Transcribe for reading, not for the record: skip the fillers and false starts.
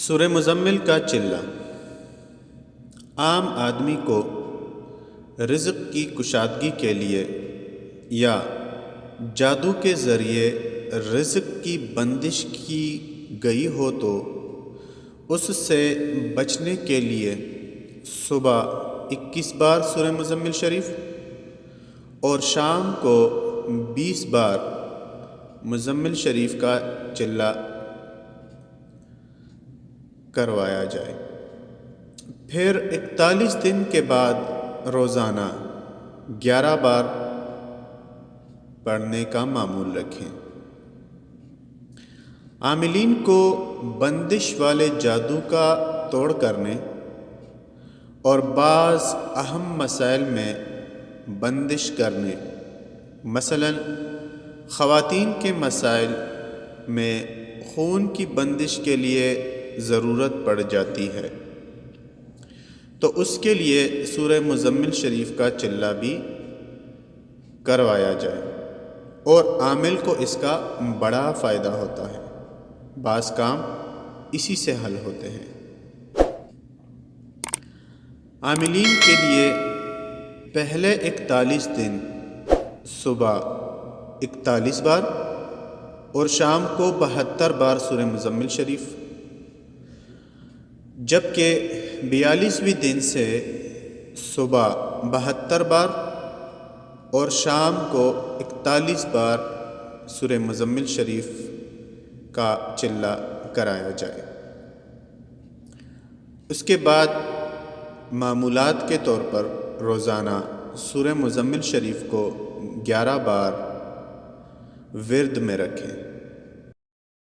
سورہ مزمل کا چلہ۔ عام آدمی کو رزق کی کشادگی کے لیے یا جادو کے ذریعے رزق کی بندش کی گئی ہو تو اس سے بچنے کے لیے صبح 21 بار سورہ مزمل شریف اور شام کو 20 بار مزمل شریف کا چلہ کروایا جائے۔ پھر 41 دن کے بعد روزانہ 11 بار پڑھنے کا معمول رکھیں۔ عاملین کو بندش والے جادو کا توڑ کرنے اور بعض اہم مسائل میں بندش کرنے، مثلا خواتین کے مسائل میں خون کی بندش کے لیے ضرورت پڑ جاتی ہے تو اس کے لیے سورہ مزمل شریف کا چلہ بھی کروایا جائے، اور عامل کو اس کا بڑا فائدہ ہوتا ہے۔ بعض کام اسی سے حل ہوتے ہیں۔ عاملین کے لیے پہلے 41 دن صبح 41 بار اور شام کو 72 بار سورہ مزمل شریف، جبکہ 42ویں دن سے صبح 72 بار اور شام کو 41 بار سورہ مزمل شریف کا چلہ کرایا جائے۔ اس کے بعد معمولات کے طور پر روزانہ سورہ مزمل شریف کو 11 بار ورد میں رکھیں۔